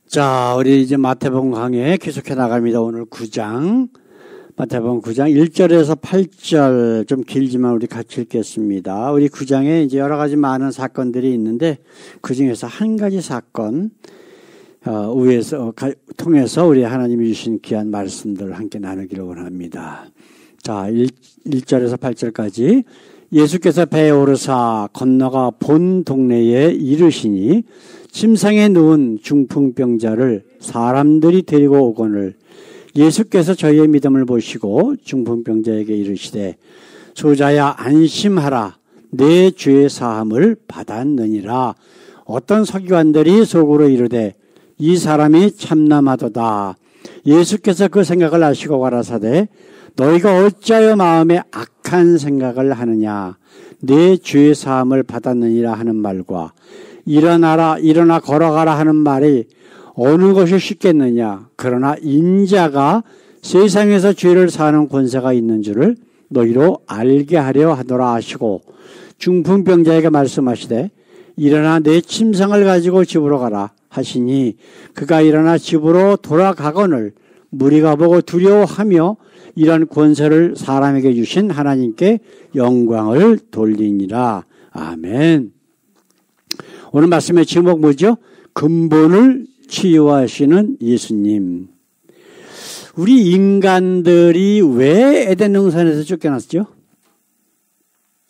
자, 우리 이제 마태복음 강해 계속해 나갑니다. 오늘 9장. 마태복음 9장 1절에서 8절 좀 길지만 우리 같이 읽겠습니다. 우리 9장에 이제 여러 가지 많은 사건들이 있는데 그 중에서 한 가지 사건 통해서 우리 하나님이 주신 귀한 말씀들을 함께 나누기를 원합니다. 자, 1절에서 8절까지 예수께서 배에 오르사 건너가 본 동네에 이르시니 침상에 누운 중풍병자를 사람들이 데리고 오거늘 예수께서 저희의 믿음을 보시고 중풍병자에게 이르시되 소자야 안심하라 내 죄의 사함을 받았느니라. 어떤 서기관들이 속으로 이르되 이 사람이 참남하도다. 예수께서 그 생각을 아시고 가라사대 너희가 어찌하여 마음에 악한 생각을 하느냐. 내 죄의 사함을 받았느니라 하는 말과 일어나 걸어가라 하는 말이 어느 것이 쉽겠느냐. 그러나 인자가 세상에서 죄를 사하는 권세가 있는 줄을 너희로 알게 하려 하노라 하시고 중풍병자에게 말씀하시되 일어나 내 침상을 가지고 집으로 가라 하시니 그가 일어나 집으로 돌아가거늘 무리가 보고 두려워하며 이런 권세를 사람에게 주신 하나님께 영광을 돌리니라. 아멘. 오늘 말씀의 제목 뭐죠? 근본을 치유하시는 예수님. 우리 인간들이 왜 에덴 동산에서 쫓겨났죠?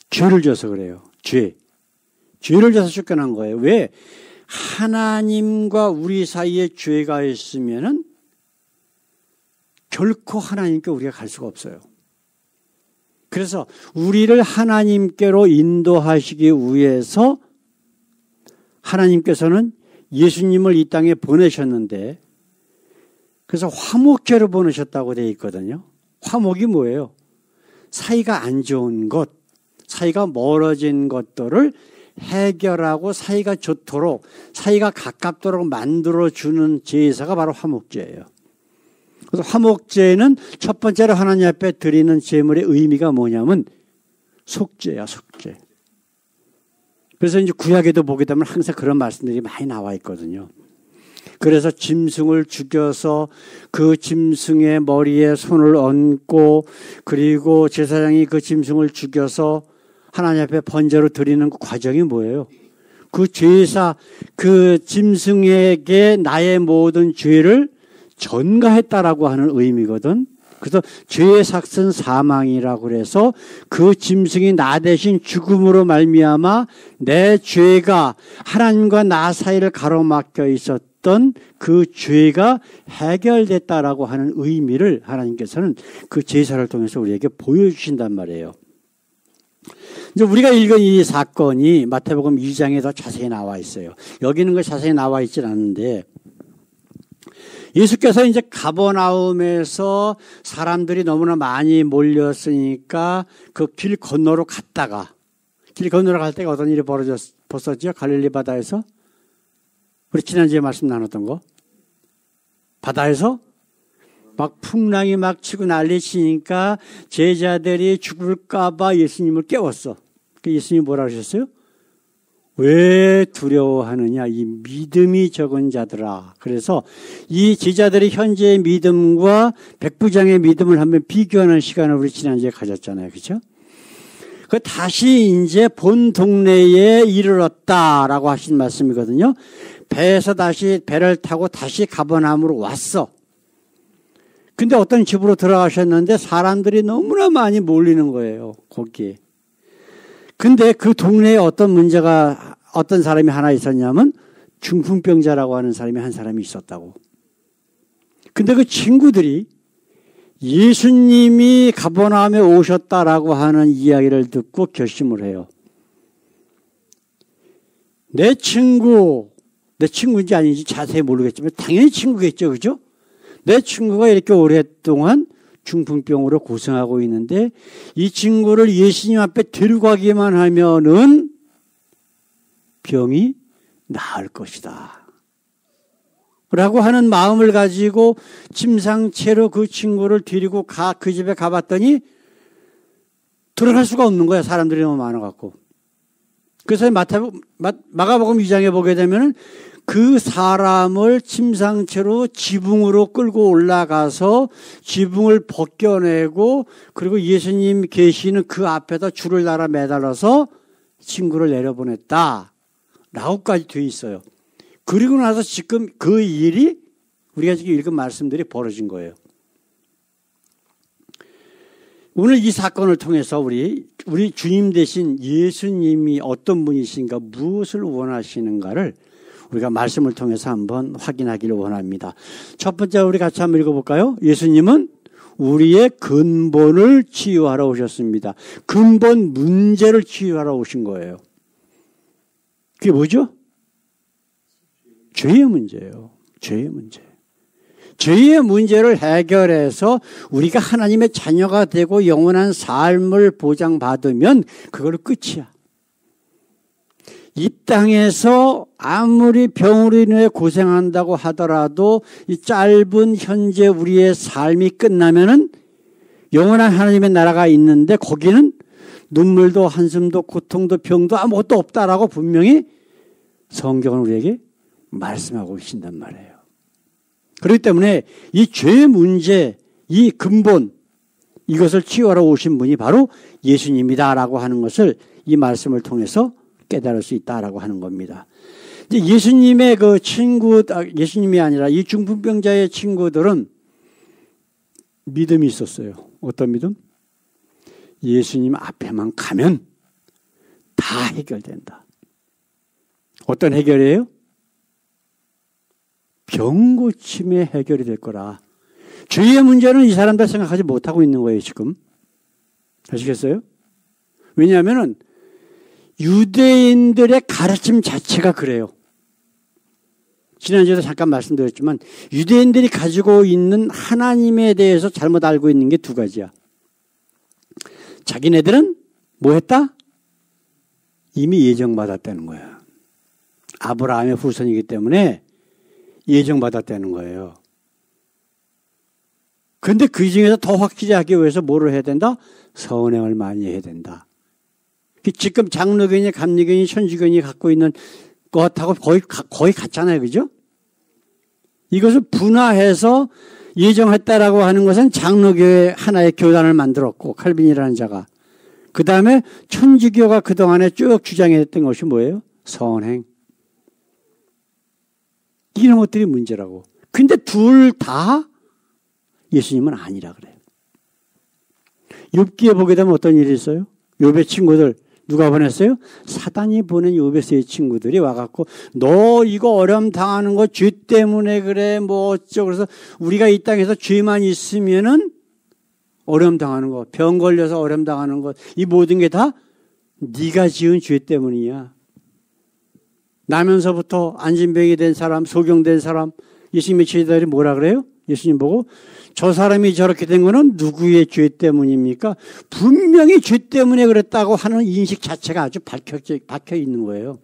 죄를 져서 그래요. 죄를 져서 쫓겨난 거예요. 왜? 하나님과 우리 사이에 죄가 있으면은 결코 하나님께 우리가 갈 수가 없어요. 그래서 우리를 하나님께로 인도하시기 위해서 하나님께서는 예수님을 이 땅에 보내셨는데 그래서 화목제로 보내셨다고 되어 있거든요. 화목이 뭐예요? 사이가 안 좋은 것, 사이가 멀어진 것들을 해결하고 사이가 좋도록, 사이가 가깝도록 만들어주는 제사가 바로 화목제예요. 그래서 화목제는 첫 번째로 하나님 앞에 드리는 제물의 의미가 뭐냐면 속죄야, 속죄. 그래서 이제 구약에도 보게 되면 항상 그런 말씀들이 많이 나와 있거든요. 그래서 짐승을 죽여서 그 짐승의 머리에 손을 얹고 그리고 제사장이 그 짐승을 죽여서 하나님 앞에 번제로 드리는 그 과정이 뭐예요? 그 제사, 그 짐승에게 나의 모든 죄를 전가했다라고 하는 의미거든. 그래서 죄의 삭은 사망이라고 그래서 그 짐승이 나 대신 죽음으로 말미암아 내 죄가 하나님과 나 사이를 가로막혀 있었던 그 죄가 해결됐다라고 하는 의미를 하나님께서는 그 제사를 통해서 우리에게 보여주신단 말이에요. 이제 우리가 읽은 이 사건이 마태복음 2장에 더 자세히 나와 있어요. 여기는 그 자세히 나와 있진 않은데 예수께서 이제 가버나움에서 사람들이 너무나 많이 몰렸으니까 그 길 건너로 갔다가 길 건너로 갈 때가 어떤 일이 벌어졌었죠? 갈릴리 바다에서 우리 지난주에 말씀 나눴던 거 바다에서 막 풍랑이 막 치고 난리치니까 제자들이 죽을까 봐 예수님을 깨웠어. 그 예수님이 뭐라 하셨어요? 왜 두려워하느냐 이 믿음이 적은 자들아. 그래서 이 제자들의 현재의 믿음과 백부장의 믿음을 한번 비교하는 시간을 우리 지난주에 가졌잖아요. 그렇죠? 그 다시 이제 본 동네에 이르렀다라고 하신 말씀이거든요. 배에서 다시 배를 타고 다시 가버나움으로 왔어. 근데 어떤 집으로 들어가셨는데 사람들이 너무나 많이 몰리는 거예요. 거기에. 근데 그 동네에 어떤 사람이 하나 있었냐면 중풍병자라고 하는 사람이 한 사람이 있었다고. 근데 그 친구들이 예수님이 가버나움에 오셨다라고 하는 이야기를 듣고 결심을 해요. 내 친구인지 아닌지 자세히 모르겠지만 당연히 친구겠죠. 그죠? 내 친구가 이렇게 오랫동안 중풍병으로 고생하고 있는데 이 친구를 예수님 앞에 데리고 가기만 하면은 병이 나을 것이다. 라고 하는 마음을 가지고 침상채로 그 친구를 데리고 그 집에 가봤더니 들어갈 수가 없는 거야. 사람들이 너무 많아갖고. 그래서 마가복음 2장에 보게 되면은 그 사람을 침상채로 지붕으로 끌고 올라가서 지붕을 벗겨내고 그리고 예수님 계시는 그 앞에다 줄을 달아 매달아서 친구를 내려보냈다 라고까지 돼 있어요. 그리고 나서 지금 그 일이 우리가 지금 읽은 말씀들이 벌어진 거예요. 오늘 이 사건을 통해서 우리 주님 대신 예수님이 어떤 분이신가, 무엇을 원하시는가를 우리가 말씀을 통해서 한번 확인하기를 원합니다. 첫 번째 우리 같이 한번 읽어볼까요? 예수님은 우리의 근본을 치유하러 오셨습니다. 근본 문제를 치유하러 오신 거예요. 그게 뭐죠? 죄의 문제예요. 죄의 문제. 죄의 문제를 해결해서 우리가 하나님의 자녀가 되고 영원한 삶을 보장받으면 그걸로 끝이야. 이 땅에서 아무리 병으로 인해 고생한다고 하더라도 이 짧은 현재 우리의 삶이 끝나면은 영원한 하나님의 나라가 있는데 거기는 눈물도 한숨도 고통도 병도 아무것도 없다라고 분명히 성경은 우리에게 말씀하고 계신단 말이에요. 그렇기 때문에 이 죄의 문제, 이 근본, 이것을 치유하러 오신 분이 바로 예수님이다라고 하는 것을 이 말씀을 통해서 깨달을 수 있다라고 하는 겁니다. 이제 예수님의 그 예수님이 아니라 이 중풍병자의 친구들은 믿음이 있었어요. 어떤 믿음? 예수님 앞에만 가면 다 해결된다. 어떤 해결이에요? 병 고침의 해결이 될 거라. 죄의 문제는 이 사람들 생각하지 못하고 있는 거예요, 지금. 아시겠어요? 왜냐하면은 유대인들의 가르침 자체가 그래요. 지난주에도 잠깐 말씀드렸지만 유대인들이 가지고 있는 하나님에 대해서 잘못 알고 있는 게 두 가지야. 자기네들은 뭐 했다? 이미 예정받았다는 거야. 아브라함의 후손이기 때문에 예정받았다는 거예요. 그런데 그 중에서 더 확실히 하기 위해서 뭐를 해야 된다? 선행을 많이 해야 된다. 지금 장로교인이, 감리교인이, 천주교인이 갖고 있는 것하고 거의 같잖아요. 그죠? 이것을 분화해서 예정했다라고 하는 것은 장로교의 하나의 교단을 만들었고, 칼빈이라는 자가. 그 다음에 천주교가 그동안에 쭉 주장했던 것이 뭐예요? 선행. 이런 것들이 문제라고. 근데 둘 다 예수님은 아니라 그래요. 욥기에 보게 되면 어떤 일이 있어요? 욥의 친구들 누가 보냈어요? 사단이 보낸 욥의 세 친구들이 와갖고 너 이거 어려움 당하는 거 죄 때문에 그래 뭐 어쩌고 그래서 우리가 이 땅에서 죄만 있으면은 어려움 당하는 거, 병 걸려서 어려움 당하는 것, 이 모든 게 다 네가 지은 죄 때문이야. 나면서부터 안진병이 된 사람, 소경된 사람, 예수님의 제자들이 뭐라 그래요? 예수님 보고 저 사람이 저렇게 된 거는 누구의 죄 때문입니까? 분명히 죄 때문에 그랬다고 하는 인식 자체가 아주 박혀 있는 거예요.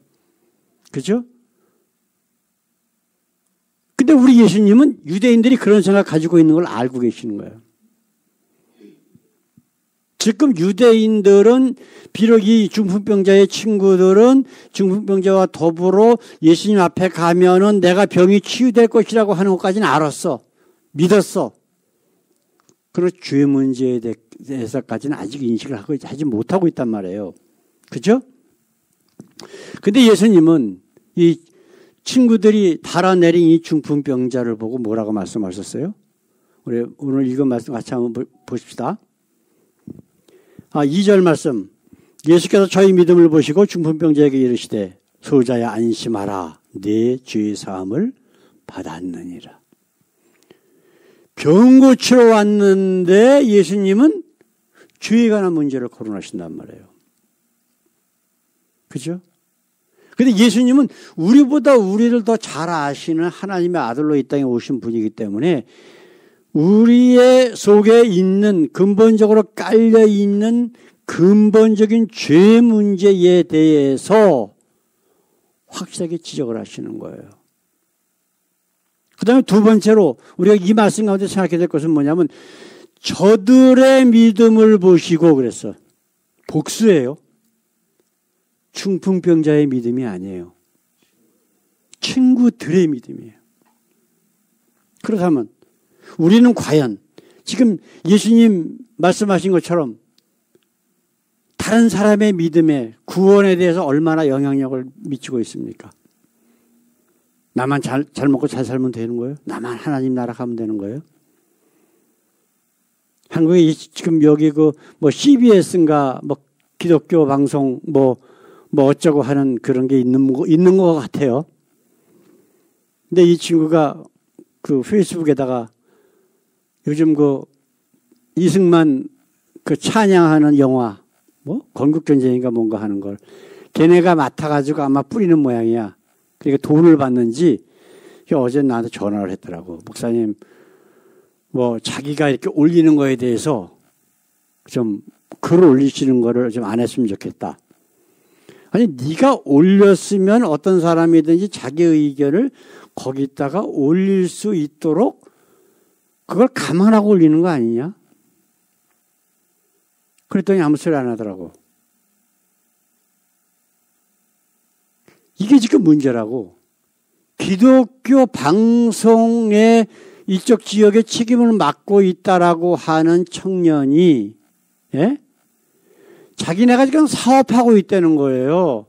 그죠? 근데 우리 예수님은 유대인들이 그런 생각 가지고 있는 걸 알고 계시는 거예요. 지금 유대인들은 비록 이 중풍병자의 친구들은 중풍병자와 더불어 예수님 앞에 가면은 내가 병이 치유될 것이라고 하는 것까지는 알았어. 믿었어. 그런 죄 문제에 대해서까지는 아직 인식을 하지 못하고 있단 말이에요. 그죠? 근데 예수님은 이 친구들이 달아내린 이 중풍병자를 보고 뭐라고 말씀하셨어요? 우리 오늘 읽은 말씀 같이 한번 보십시다. 2절 말씀. 예수께서 저희 믿음을 보시고 중풍병자에게 이르시되 소자야 안심하라. 네 죄 사함을 받았느니라. 병 고치러 왔는데 예수님은 죄에 관한 문제를 거론하신단 말이에요. 그죠? 근데 예수님은 우리보다 우리를 더 잘 아시는 하나님의 아들로 이 땅에 오신 분이기 때문에 우리의 속에 있는 근본적으로 깔려 있는 근본적인 죄 문제에 대해서 확실하게 지적을 하시는 거예요. 그 다음에 두 번째로 우리가 이 말씀 가운데 생각해야 될 것은 뭐냐면 저들의 믿음을 보시고 그랬어. 복수예요. 중풍병자의 믿음이 아니에요. 친구들의 믿음이에요. 그렇다면 우리는 과연 지금 예수님 말씀하신 것처럼 다른 사람의 믿음에 구원에 대해서 얼마나 영향력을 미치고 있습니까? 나만 잘 먹고 잘 살면 되는 거예요? 나만 하나님 나라 가면 되는 거예요? 한국에 지금 여기 CBS인가 기독교 방송 어쩌고 하는 그런 게 있는 것 같아요. 근데 이 친구가 페이스북에다가 요즘 이승만 찬양하는 영화 건국전쟁인가 뭔가 하는 걸 걔네가 맡아가지고 아마 뿌리는 모양이야. 그러니까 돈을 받는지 어제 나한테 전화를 했더라고. 목사님 자기가 이렇게 올리는 거에 대해서 좀 글을 올리시는 거를 좀 안 했으면 좋겠다. 아니 네가 올렸으면 어떤 사람이든지 자기 의견을 거기다가 올릴 수 있도록 그걸 감안하고 올리는 거 아니냐? 그랬더니 아무 소리 안 하더라고. 이게 지금 문제라고. 기독교 방송의 이쪽 지역의 책임을 맡고 있다라고 하는 청년이 자기네가 지금 사업하고 있다는 거예요.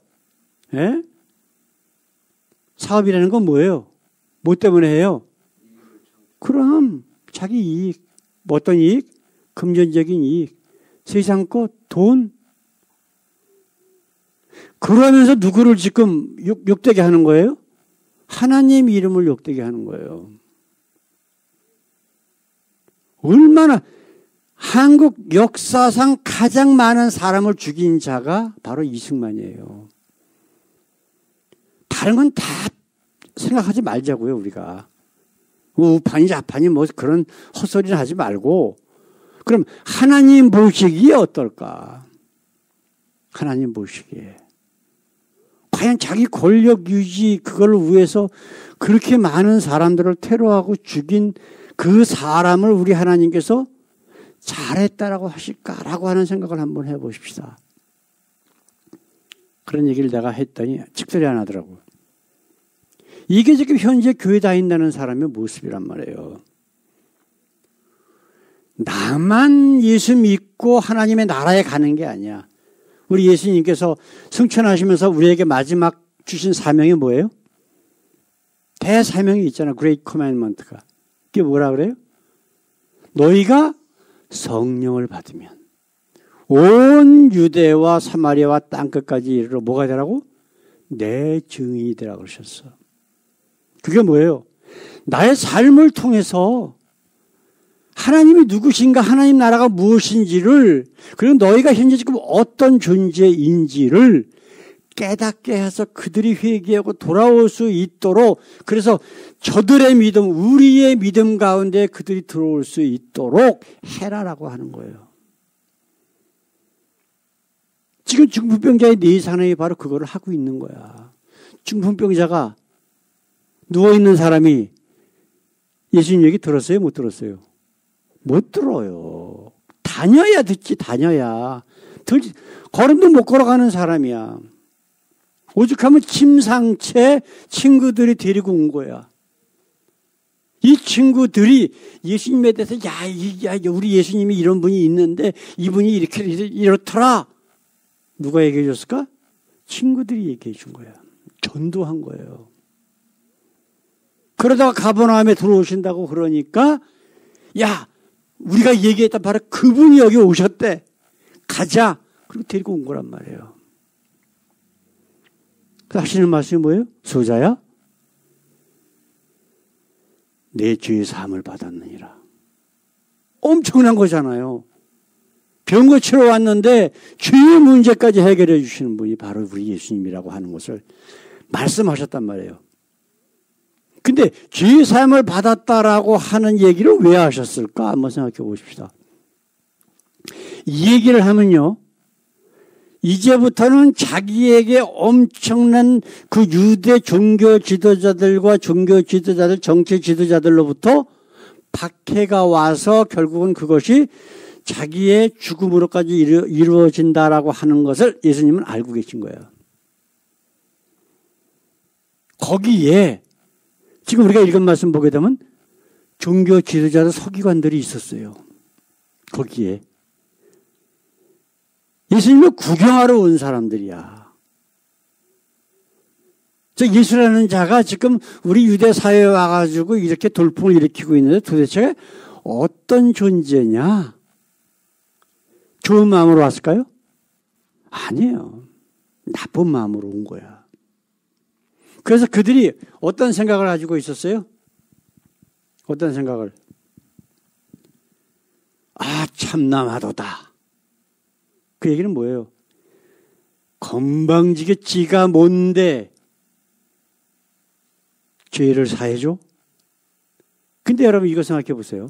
사업이라는 건 뭐예요? 뭐 때문에 해요? 그럼 자기 이익, 어떤 이익? 금전적인 이익, 세상 것, 돈. 그러면서 누구를 지금 욕되게 하는 거예요? 하나님 이름을 욕되게 하는 거예요. 얼마나 한국 역사상 가장 많은 사람을 죽인 자가 바로 이승만이에요. 다른 건 다 생각하지 말자고요, 우리가. 우판이 좌판이 그런 헛소리를 하지 말고, 그럼 하나님 보시기에 어떨까? 하나님 보시기에. 과연 자기 권력 유지 그걸 위해서 그렇게 많은 사람들을 테러하고 죽인 그 사람을 우리 하나님께서 잘했다라고 하실까라고 하는 생각을 한번 해보십시다. 그런 얘기를 내가 했더니 직설이 안 하더라고요. 이게 지금 현재 교회 다닌다는 사람의 모습이란 말이에요. 나만 예수 믿고 하나님의 나라에 가는 게 아니야. 우리 예수님께서 승천하시면서 우리에게 마지막 주신 사명이 뭐예요? 대사명이 있잖아. Great Commandment가. 그게 뭐라 그래요? 너희가 성령을 받으면 온 유대와 사마리아와 땅끝까지 이르러 뭐가 되라고? 내 증인이 되라고 그러셨어. 그게 뭐예요? 나의 삶을 통해서 하나님이 누구신가, 하나님 나라가 무엇인지를, 그리고 너희가 현재 지금 어떤 존재인지를 깨닫게 해서 그들이 회개하고 돌아올 수 있도록, 그래서 저들의 믿음, 우리의 믿음 가운데 그들이 들어올 수 있도록 해라라고 하는 거예요. 지금 중풍병자의 네 사람이 바로 그거를 하고 있는 거야. 중풍병자가 누워있는 사람이 예수님 얘기 들었어요? 못 들었어요? 못 들어요. 다녀야 듣지, 다녀야. 걸음도 못 걸어가는 사람이야. 오죽하면 침상채 친구들이 데리고 온 거야. 이 친구들이 예수님에 대해서 야, 우리 예수님이 이런 분이 있는데 이분이 이렇더라. 누가 얘기해 줬을까? 친구들이 얘기해 준 거야. 전도한 거예요. 그러다가 가버나움에 들어오신다고 그러니까 야, 우리가 얘기했던 바로 그분이 여기 오셨대. 가자. 그리고 데리고 온 거란 말이에요. 하시는 말씀이 뭐예요? 소자야, 내 죄의 사함을 받았느니라. 엄청난 거잖아요. 병 고치러 왔는데 죄의 문제까지 해결해 주시는 분이 바로 우리 예수님이라고 하는 것을 말씀하셨단 말이에요. 근데 죄의 사함을 받았다라고 하는 얘기를 왜 하셨을까? 한번 생각해 보십시다. 이 얘기를 하면요, 이제부터는 자기에게 엄청난 그 유대 종교 지도자들과 종교 지도자들, 정치 지도자들로부터 박해가 와서 결국은 그것이 자기의 죽음으로까지 이루어진다라고 하는 것을 예수님은 알고 계신 거예요. 거기에 지금 우리가 읽은 말씀 보게 되면 종교 지도자들 서기관들이 있었어요. 거기에. 예수님을 구경하러 온 사람들이야. 저 예수라는 자가 지금 우리 유대 사회에 와가지고 이렇게 돌풍을 일으키고 있는데 도대체 어떤 존재냐? 좋은 마음으로 왔을까요? 아니에요. 나쁜 마음으로 온 거야. 그래서 그들이 어떤 생각을 가지고 있었어요? 어떤 생각을? 아, 참남하도다. 그 얘기는 뭐예요? 건방지게 지가 뭔데 죄를 사해줘? 근데 여러분 이거 생각해 보세요.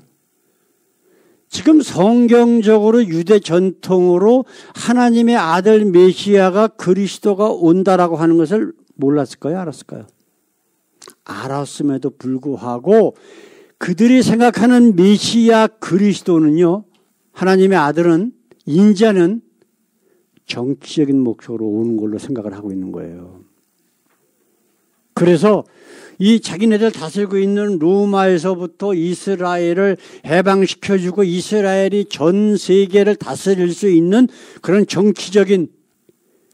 지금 성경적으로 유대 전통으로 하나님의 아들 메시아가 그리스도가 온다라고 하는 것을 몰랐을까요? 알았을까요? 알았음에도 불구하고 그들이 생각하는 메시아 그리스도는요, 하나님의 아들은, 인자는 정치적인 목적으로 오는 걸로 생각을 하고 있는 거예요. 그래서 이 자기네들 다스리고 있는 로마에서부터 이스라엘을 해방시켜주고 이스라엘이 전 세계를 다스릴 수 있는 그런 정치적인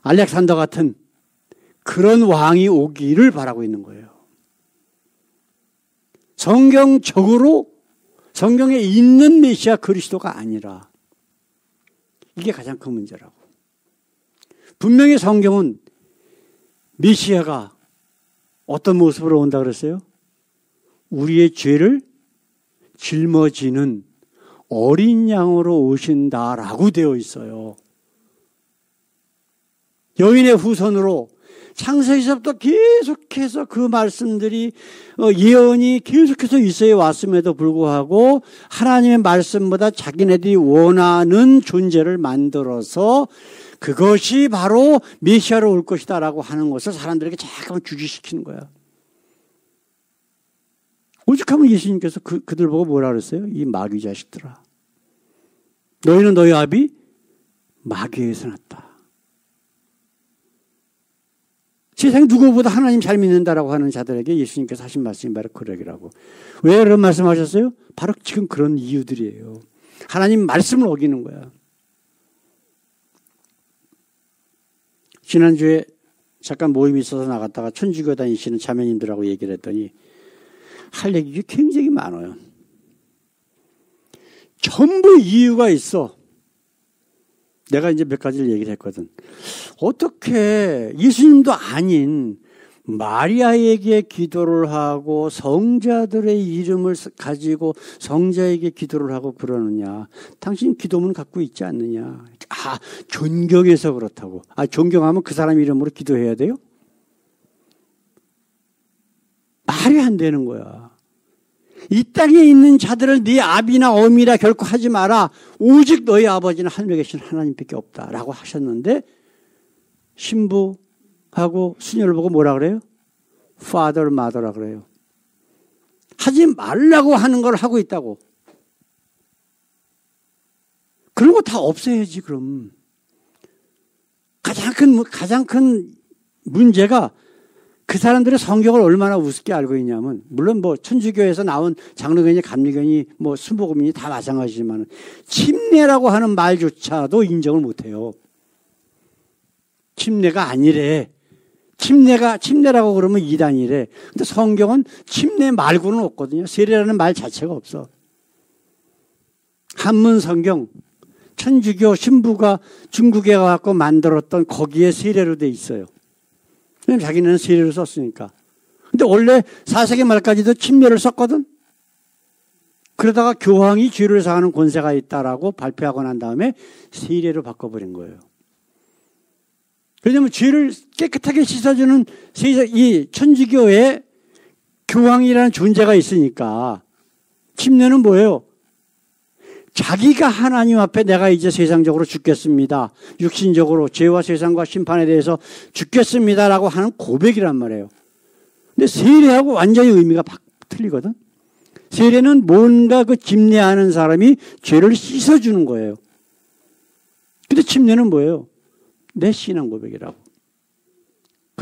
알렉산더 같은 그런 왕이 오기를 바라고 있는 거예요. 성경적으로 성경에 있는 메시아 그리스도가 아니라 이게 가장 큰 문제라고. 분명히 성경은 메시아가 어떤 모습으로 온다 그랬어요? 우리의 죄를 짊어지는 어린 양으로 오신다라고 되어 있어요. 여인의 후손으로 창세기서부터 계속해서 그 말씀들이 예언이 계속해서 있어 왔음에도 불구하고 하나님의 말씀보다 자기네들이 원하는 존재를 만들어서 그것이 바로 메시아로 올 것이다 라고 하는 것을 사람들에게 잠깐만 주지시키는 거야. 오죽하면 예수님께서 그들 보고 뭐라 그랬어요? 이 마귀 자식들아, 너희는 너희 아비 마귀에서 났다. 세상 누구보다 하나님 잘 믿는다라고 하는 자들에게 예수님께서 하신 말씀이 바로 그러기라고. 왜 그런 말씀하셨어요? 바로 지금 그런 이유들이에요. 하나님 말씀을 어기는 거야. 지난주에 잠깐 모임이 있어서 나갔다가 천주교 다니시는 자매님들하고 얘기를 했더니 할 얘기가 굉장히 많아요. 전부 이유가 있어. 내가 이제 몇 가지를 얘기를 했거든. 어떻게 예수님도 아닌 마리아에게 기도를 하고 성자들의 이름을 가지고 성자에게 기도를 하고 그러느냐. 당신 기도문 갖고 있지 않느냐. 아, 존경해서 그렇다고. 아, 존경하면 그 사람 이름으로 기도해야 돼요? 말이 안 되는 거야. 이 땅에 있는 자들을 네 아비나 어미라 결코 하지 마라. 오직 너희 아버지는 하늘에 계신 하나님밖에 없다라고 하셨는데 신부하고 수녀를 보고 뭐라 그래요? Father, Mother라 그래요. 하지 말라고 하는 걸 하고 있다고. 그런 거 다 없애야지 그럼. 가장 큰 문제가 그 사람들의 성경을 얼마나 우습게 알고 있냐면, 물론 뭐 천주교에서 나온 장로교니 감리교니 뭐 순복음이니 다 마찬가지지만 침례라고 하는 말조차도 인정을 못해요. 침례가 아니래. 침례라고 그러면 이단이래. 근데 성경은 침례 말고는 없거든요. 세례라는 말 자체가 없어. 한문 성경 천주교 신부가 중국에 가서 만들었던 거기에 세례로 돼 있어요. 왜냐면 자기는 세례를 썼으니까. 근데 원래 4세기 말까지도 침례를 썼거든. 그러다가 교황이 죄를 사하는 권세가 있다라고 발표하고 난 다음에 세례로 바꿔버린 거예요. 왜냐하면 죄를 깨끗하게 씻어주는 이 천주교에 교황이라는 존재가 있으니까. 침례는 뭐예요? 자기가 하나님 앞에 내가 이제 세상적으로 죽겠습니다. 육신적으로 죄와 세상과 심판에 대해서 죽겠습니다라고 하는 고백이란 말이에요. 근데 세례하고 완전히 의미가 틀리거든. 세례는 뭔가 그 집례하는 사람이 죄를 씻어주는 거예요. 근데 침례는 뭐예요? 내 신앙 고백이라고.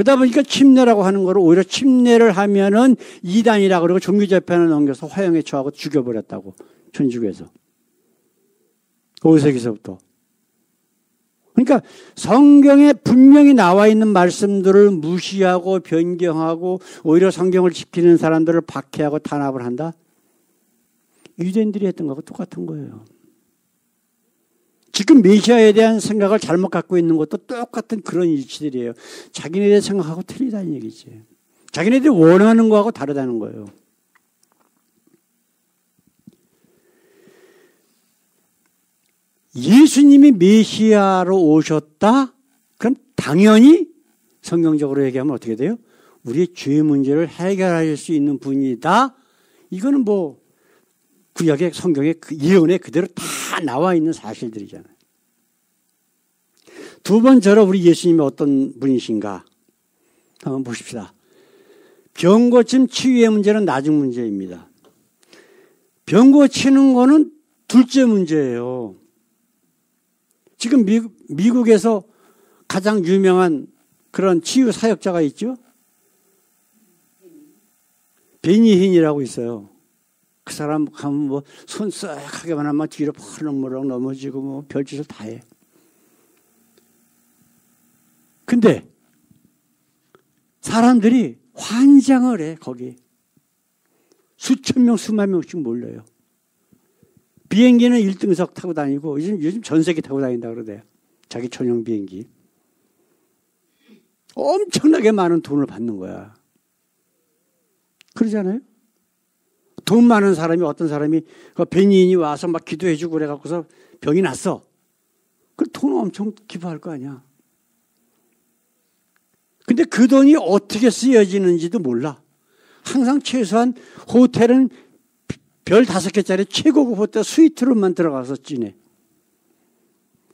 그러다 보니까 침례라고 하는 거를 오히려 침례를 하면은 이단이라 그러고 종교재판을 넘겨서 화형에 처하고 죽여버렸다고. 천주교에서. 5세기서부터. 그러니까 성경에 분명히 나와 있는 말씀들을 무시하고 변경하고 오히려 성경을 지키는 사람들을 박해하고 탄압을 한다? 유대인들이 했던 거하고 똑같은 거예요. 지금 메시아에 대한 생각을 잘못 갖고 있는 것도 똑같은 그런 이치들이에요. 자기네들 생각하고 틀리다는 얘기지. 자기네들이 원하는 거하고 다르다는 거예요. 예수님이 메시아로 오셨다? 그럼 당연히 성경적으로 얘기하면 어떻게 돼요? 우리의 죄 문제를 해결할 수 있는 분이다. 이거는 뭐 구약의 성경의 예언에 그대로 다 나와 있는 사실들이잖아요. 두 번째로 우리 예수님이 어떤 분이신가? 한번 보십시다. 병 고침 치유의 문제는 나중 문제입니다. 병 고치는 거는 둘째 문제예요. 지금 미국에서 가장 유명한 그런 치유 사역자가 있죠? 베니힌이라고 있어요. 그 사람 가면 뭐 손 쓱하게만 하면 뒤로 퍼렁머렁 넘어지고 뭐 별짓을 다 해. 근데 사람들이 환장을 해, 거기. 수천 명, 수만 명씩 몰려요. 비행기는 1등석 타고 다니고 요즘 전세기 타고 다닌다 그러대요. 자기 전용 비행기. 엄청나게 많은 돈을 받는 거야. 그러잖아요? 돈 많은 사람이 어떤 사람이 그 베니인이 와서 막 기도해주고 그래갖고서 병이 났어. 그 돈 엄청 기부할 거 아니야. 근데 그 돈이 어떻게 쓰여지는지도 몰라. 항상 최소한 호텔은 별 5개짜리 최고급 호텔 스위트룸만 들어가서 지내.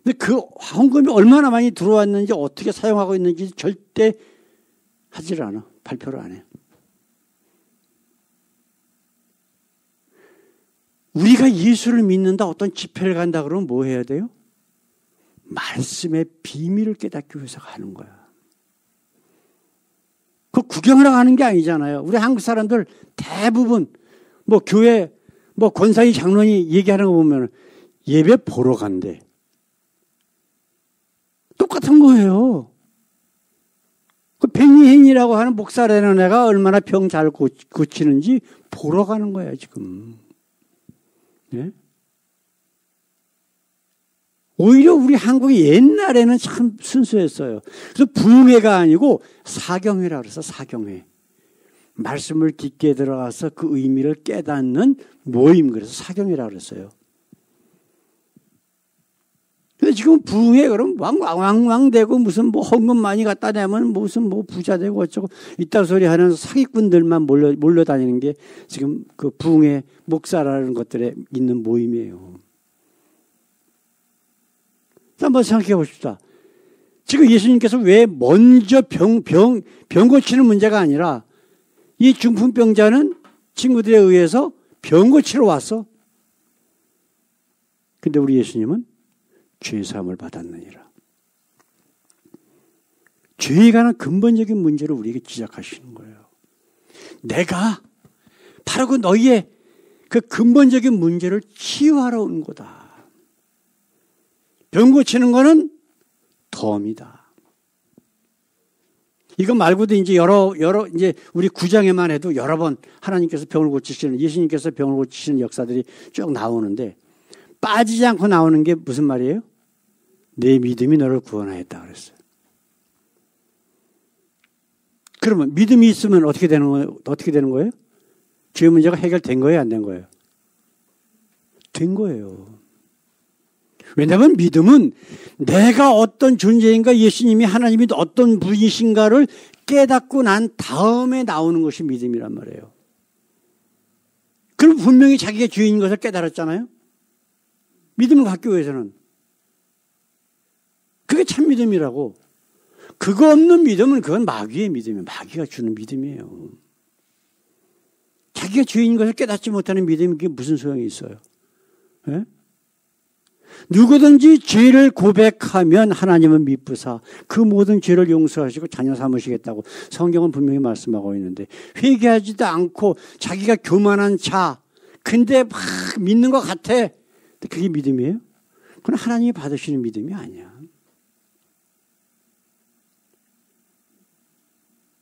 근데 그 헌금이 얼마나 많이 들어왔는지 어떻게 사용하고 있는지 절대 하질 않아. 발표를 안 해. 우리가 예수를 믿는다, 어떤 집회를 간다 그러면 뭐 해야 돼요? 말씀의 비밀을 깨닫기 위해서 가는 거야. 그 구경하러 가는 게 아니잖아요. 우리 한국 사람들 대부분 뭐 교회 뭐 권사위 장로님 얘기하는 거 보면 예배 보러 간대. 똑같은 거예요. 그 베니힌이라고 하는 목사라는 애가 얼마나 병 잘 고치는지 보러 가는 거야 지금. 네? 오히려 우리 한국이 옛날에는 참 순수했어요. 그래서 부흥회가 아니고 사경회라 그래서 사경회. 말씀을 깊게 들어가서 그 의미를 깨닫는 모임, 그래서 사경회라 그랬어요. 근데 지금 부흥회 그럼 왕왕왕되고 무슨 뭐 헌금 많이 갖다 내면 무슨 뭐 부자 되고 어쩌고 이딴 소리 하는 사기꾼들만 몰려다니는 게 지금 그 부흥회 목사라는 것들에 있는 모임이에요. 한번 생각해 봅시다. 지금 예수님께서 왜 먼저 병 고치는 문제가 아니라 이 중풍병자는 친구들에 의해서 병 고치러 왔어. 근데 우리 예수님은 죄사함을 받았느니라. 죄에 관한 근본적인 문제를 우리에게 지적하시는 거예요. 내가 바로 그 너희의 그 근본적인 문제를 치유하러 온 거다. 병 고치는 거는 덤이다. 이거 말고도 이제 여러 이제 우리 구장에만 해도 여러 번 하나님께서 병을 고치시는, 예수님께서 병을 고치시는 역사들이 쭉 나오는데 빠지지 않고 나오는 게 무슨 말이에요? 내 믿음이 너를 구원하였다 그랬어요. 그러면 믿음이 있으면 어떻게 되는 거예요? 어떻게 되는 거예요? 죄 문제가 해결된 거예요, 안 된 거예요? 된 거예요. 왜냐하면 믿음은 내가 어떤 존재인가, 예수님이 하나님이 어떤 분이신가를 깨닫고 난 다음에 나오는 것이 믿음이란 말이에요. 그럼 분명히 자기가 죄인인 것을 깨달았잖아요. 믿음을 갖기 위해서는. 그게 참 믿음이라고. 그거 없는 믿음은 그건 마귀의 믿음이에요. 마귀가 주는 믿음이에요. 자기가 죄인인 것을 깨닫지 못하는 믿음이 그게 무슨 소용이 있어요? 예? 누구든지 죄를 고백하면 하나님은 미쁘사 그 모든 죄를 용서하시고 자녀 삼으시겠다고 성경은 분명히 말씀하고 있는데, 회개하지도 않고 자기가 교만한 자, 근데 막 믿는 것 같아. 그게 믿음이에요? 그건 하나님이 받으시는 믿음이 아니야.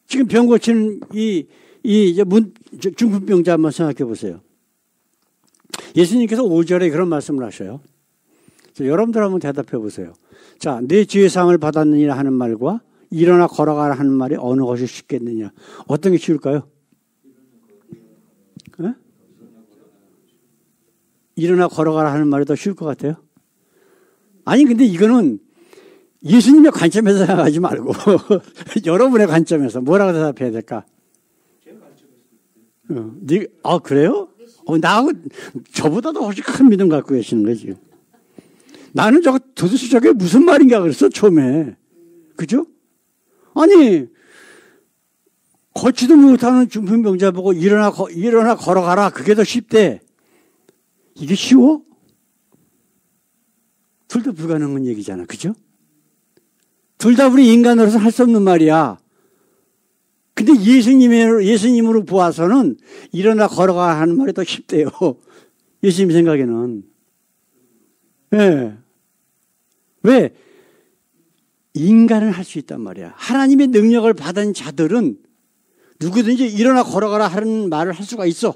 지금 병 고치는 중풍병자 한번 생각해 보세요. 예수님께서 5절에 그런 말씀을 하셔요. 여러분들 한번 대답해 보세요. 자, 내 죄의 사함을 받았느니라 하는 말과 일어나 걸어가라 하는 말이 어느 것이 쉽겠느냐? 어떤 게 쉬울까요? 네? 일어나 걸어가라 하는 말이 더 쉬울 것 같아요? 아니, 근데 이거는 예수님의 관점에서 생각하지 말고 여러분의 관점에서 뭐라고 대답해야 될까? 그래요? 나하고 저보다도 훨씬 큰 믿음 갖고 계시는 거지. 나는 도대체 저게 무슨 말인가 그랬어, 처음에. 그죠? 아니, 걷지도 못하는 중풍병자 보고 일어나 걸어가라. 그게 더 쉽대. 이게 쉬워? 둘 다 불가능한 얘기잖아. 그죠? 둘 다 우리 인간으로서 할 수 없는 말이야. 근데 예수님으로 보아서는 일어나 걸어가 하는 말이 더 쉽대요. 예수님 생각에는. 네. 왜? 인간은 할 수 있단 말이야. 하나님의 능력을 받은 자들은 누구든지 일어나 걸어가라 하는 말을 할 수가 있어.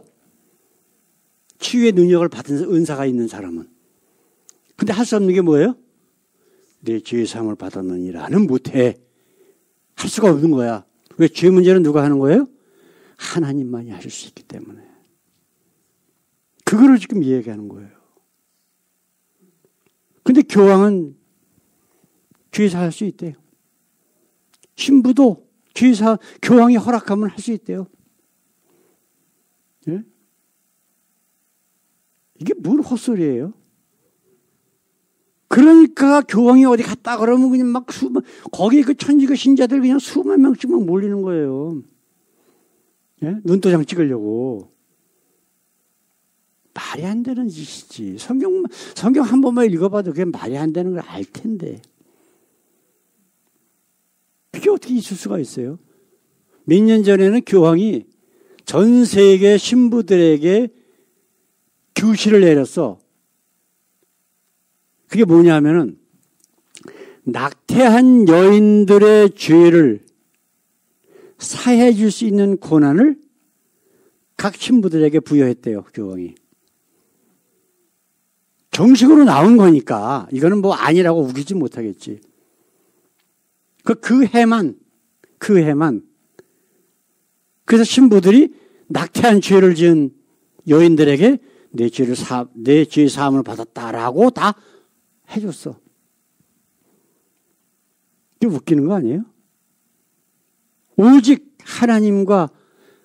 치유의 능력을 받은 은사가 있는 사람은. 근데 할 수 없는 게 뭐예요? 내 죄의 사함을 받았느니라는 못해. 할 수가 없는 거야. 왜? 죄 문제는 누가 하는 거예요? 하나님만이 하실 수 있기 때문에. 그거를 지금 이야기하는 거예요. 근데 교황은 죄사 할 수 있대요. 신부도 교황이 허락하면 할 수 있대요. 예? 이게 뭘 헛소리예요? 그러니까 교황이 어디 갔다 그러면 그냥 막 거기 그 천주교 신자들 그냥 수만 명씩 막 몰리는 거예요. 예? 눈도장 찍으려고. 말이 안 되는 짓이지. 성경 한 번만 읽어봐도 그게 말이 안 되는 걸 알 텐데. 그게 어떻게 있을 수가 있어요? 몇 년 전에는 교황이 전 세계 신부들에게 규시를 내렸어. 그게 뭐냐면은 낙태한 여인들의 죄를 사해 줄 수 있는 권한을 각 신부들에게 부여했대요, 교황이. 정식으로 나온 거니까 이거는 뭐 아니라고 우기지 못하겠지. 그 해만 그래서 신부들이 낙태한 죄를 지은 여인들에게 내 죄의 사함을 받았다라고 다 해줬어. 이게 웃기는 거 아니에요? 오직 하나님과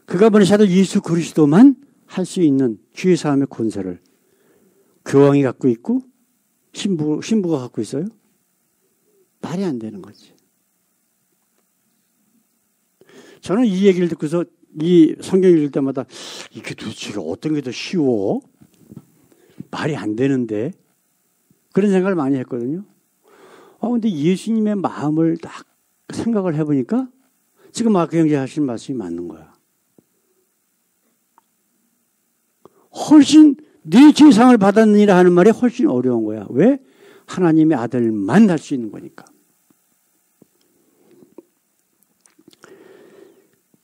그가 보내신 아들 예수 그리스도만 할 수 있는 죄의 사함의 권세를 교황이 갖고 있고 신부가 갖고 있어요? 말이 안 되는 거지. 저는 이 얘기를 듣고서 이 성경 읽을 때마다 이게 도대체 어떤 게 더 쉬워? 말이 안 되는데. 그런 생각을 많이 했거든요. 근데 예수님의 마음을 딱 생각을 해보니까 지금 마크 형제 하신 말씀이 맞는 거야. 훨씬 네 죄상을 받았느니라 하는 말이 훨씬 어려운 거야. 왜? 하나님의 아들만 할 수 있는 거니까.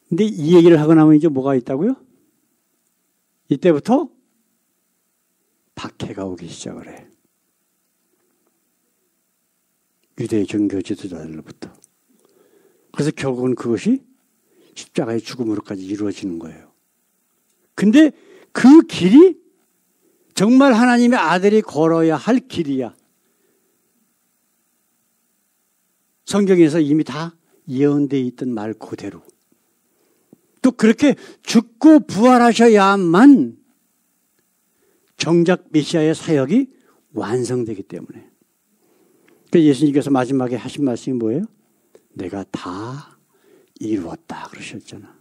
근데 이 얘기를 하고 나면 이제 뭐가 있다고요? 이때부터 박해가 오기 시작을 해. 유대 종교 지도자들로부터. 그래서 결국은 그것이 십자가의 죽음으로까지 이루어지는 거예요. 근데 그 길이 정말 하나님의 아들이 걸어야 할 길이야. 성경에서 이미 다 예언되어 있던 말 그대로. 또 그렇게 죽고 부활하셔야만 정작 메시아의 사역이 완성되기 때문에. 그래서 예수님께서 마지막에 하신 말씀이 뭐예요? 내가 다 이루었다 그러셨잖아.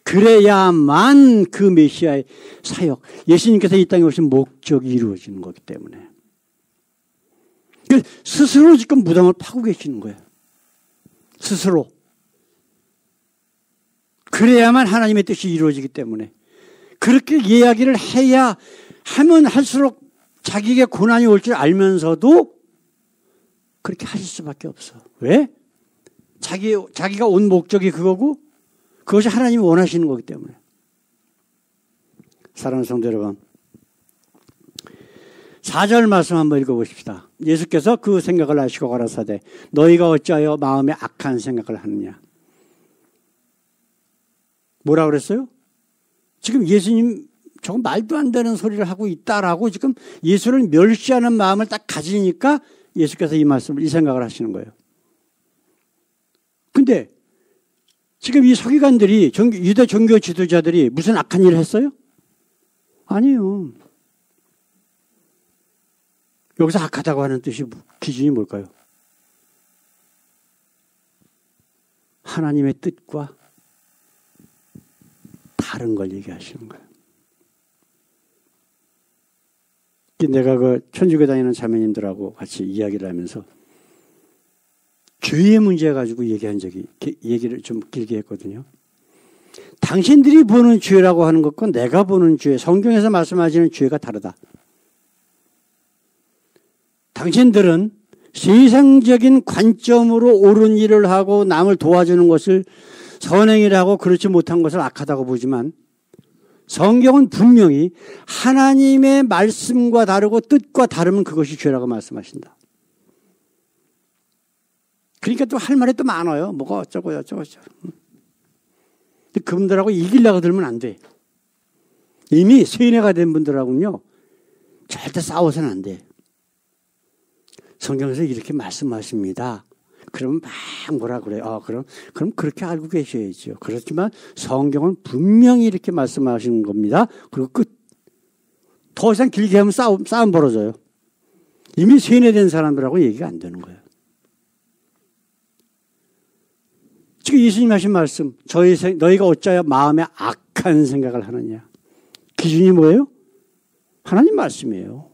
그래야만 그 메시아의 사역, 예수님께서 이 땅에 오신 목적이 이루어지는 거기 때문에. 스스로 지금 무덤을 파고 계시는 거예요. 스스로. 그래야만 하나님의 뜻이 이루어지기 때문에. 그렇게 이야기를 해야 하면 할수록 자기에게 고난이 올 줄 알면서도 그렇게 하실 수밖에 없어. 왜? 자기가 온 목적이 그거고 그것이 하나님이 원하시는 거기 때문에. 사랑하는 성도 여러분, 4절 말씀 한번 읽어보십시다. 예수께서 그 생각을 하시고 가라사대 너희가 어찌하여 마음에 악한 생각을 하느냐. 뭐라 그랬어요? 지금 예수님 저건 말도 안 되는 소리를 하고 있다라고 지금 예수를 멸시하는 마음을 딱 가지니까 예수께서 이 말씀을, 이 생각을 하시는 거예요. 근데 지금 이 서기관들이, 유대 종교 지도자들이 무슨 악한 일을 했어요? 아니에요. 여기서 악하다고 하는 뜻이, 기준이 뭘까요? 하나님의 뜻과 다른 걸 얘기하시는 거예요. 내가 그 천주교 다니는 자매님들하고 같이 이야기를 하면서 죄의 문제 가지고 얘기를 좀 길게 했거든요. 당신들이 보는 죄라고 하는 것과 내가 보는 죄, 성경에서 말씀하시는 죄가 다르다. 당신들은 세상적인 관점으로 옳은 일을 하고 남을 도와주는 것을 선행이라고 그렇지 못한 것을 악하다고 보지만 성경은 분명히 하나님의 말씀과 다르고 뜻과 다르면 그것이 죄라고 말씀하신다. 그러니까 또 할 말이 또 많아요. 뭐가 어쩌고 저쩌고. 근데 그분들하고 이기려고 들면 안 돼. 이미 세뇌가 된 분들하고는요, 절대 싸워서는 안 돼. 성경에서 이렇게 말씀하십니다. 그러면 막 뭐라 그래요? 그럼 그렇게 알고 계셔야죠. 그렇지만 성경은 분명히 이렇게 말씀하시는 겁니다. 그리고 끝. 더 이상 길게 하면 싸움 벌어져요. 이미 세뇌된 사람들하고 얘기가 안 되는 거예요. 지금 예수님 하신 말씀, 너희가 어찌하여 마음에 악한 생각을 하느냐. 기준이 뭐예요? 하나님 말씀이에요.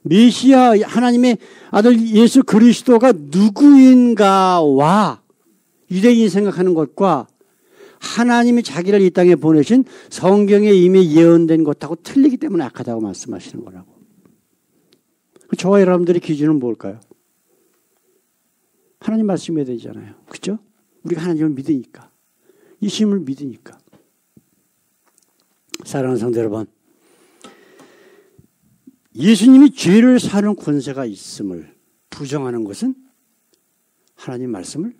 메시아 하나님의 아들 예수 그리스도가 누구인가와 유대인이 생각하는 것과 하나님이 자기를 이 땅에 보내신 성경에 이미 예언된 것하고 틀리기 때문에 악하다고 말씀하시는 거라고. 저와 여러분들의 기준은 뭘까요? 하나님 말씀이 되잖아요. 그렇죠? 우리가 하나님을 믿으니까. 예수님을 믿으니까. 사랑하는 성도 여러분, 예수님이 죄를 사는 권세가 있음을 부정하는 것은 하나님 말씀을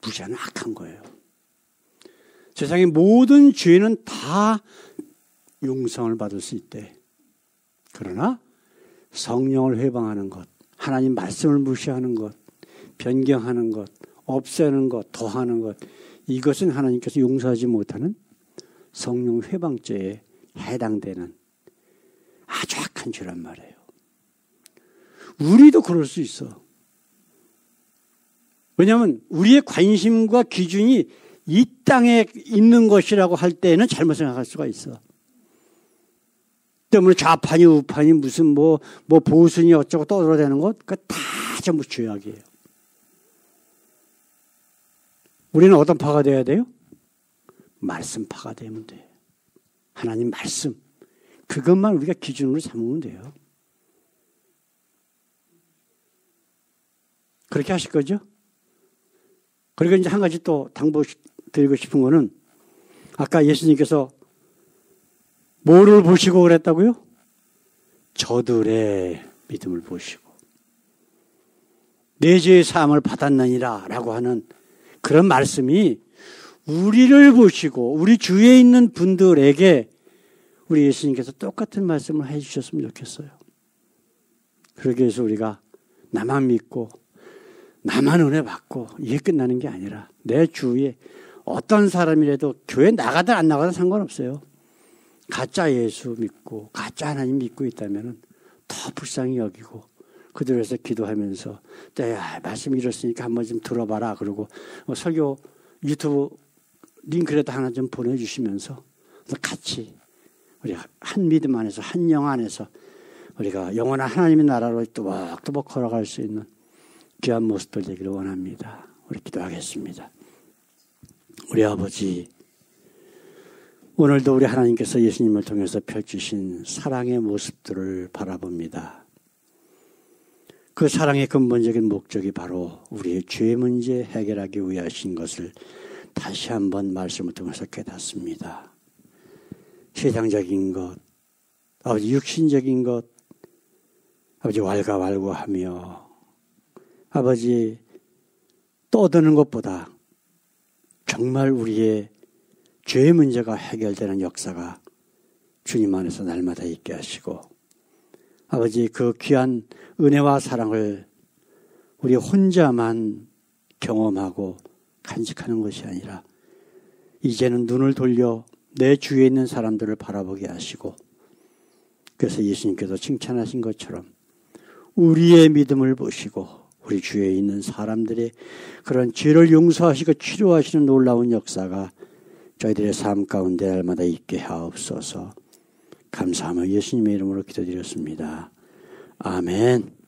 무시하는 악한 거예요. 세상의 모든 죄는 다 용서를 받을 수 있대. 그러나 성령을 회방하는 것, 하나님 말씀을 무시하는 것, 변경하는 것, 없애는 것, 더하는 것, 이것은 하나님께서 용서하지 못하는 성령 회방죄에 해당되는 아주 악한 죄란 말이에요. 우리도 그럴 수 있어. 왜냐하면 우리의 관심과 기준이 이 땅에 있는 것이라고 할 때는 잘못 생각할 수가 있어. 때문에 좌판이 우판이 무슨 뭐 보수니 어쩌고 떠들어대는 것, 그거 다 전부 죄악이에요. 우리는 어떤 파가 돼야 돼요? 말씀파가 되면 돼요. 하나님 말씀. 그것만 우리가 기준으로 삼으면 돼요. 그렇게 하실 거죠? 그리고 이제 한 가지 또 당부 드리고 싶은 거는, 아까 예수님께서 뭐를 보시고 그랬다고요? 저들의 믿음을 보시고 내 죄의 사함을 받았느니라 라고 하는 그런 말씀이 우리를 보시고 우리 주위에 있는 분들에게 우리 예수님께서 똑같은 말씀을 해 주셨으면 좋겠어요. 그러기 위해서 우리가 나만 믿고 나만 은혜 받고 이게 끝나는 게 아니라 내 주위에 어떤 사람이라도 교회 나가든 안 나가든 상관없어요. 가짜 예수 믿고 가짜 하나님 믿고 있다면 더 불쌍히 여기고 그들에서 기도하면서 야, 말씀 이렇으니까 한번 좀 들어봐라. 그러고 설교 유튜브 링크라도 하나 좀 보내주시면서 같이 우리 한 믿음 안에서 한 영 안에서 우리가 영원한 하나님의 나라로 또박또박 걸어갈 수 있는 귀한 모습들 되기를 원합니다. 우리 기도하겠습니다. 우리 아버지, 오늘도 우리 하나님께서 예수님을 통해서 펼치신 사랑의 모습들을 바라봅니다. 그 사랑의 근본적인 목적이 바로 우리의 죄 문제 해결하기 위하신 것을 다시 한번 말씀을 통해서 깨닫습니다. 세상적인 것, 아버지 육신적인 것, 아버지 왈가왈부하며 아버지 떠드는 것보다 정말 우리의 죄의 문제가 해결되는 역사가 주님 안에서 날마다 있게 하시고 아버지 그 귀한 은혜와 사랑을 우리 혼자만 경험하고 간직하는 것이 아니라 이제는 눈을 돌려 내 주위에 있는 사람들을 바라보게 하시고 그래서 예수님께서 칭찬하신 것처럼 우리의 믿음을 보시고 우리 주위에 있는 사람들의 그런 죄를 용서하시고 치료하시는 놀라운 역사가 저희들의 삶 가운데 날마다 있게 하옵소서. 감사하며 예수님의 이름으로 기도드렸습니다. 아멘.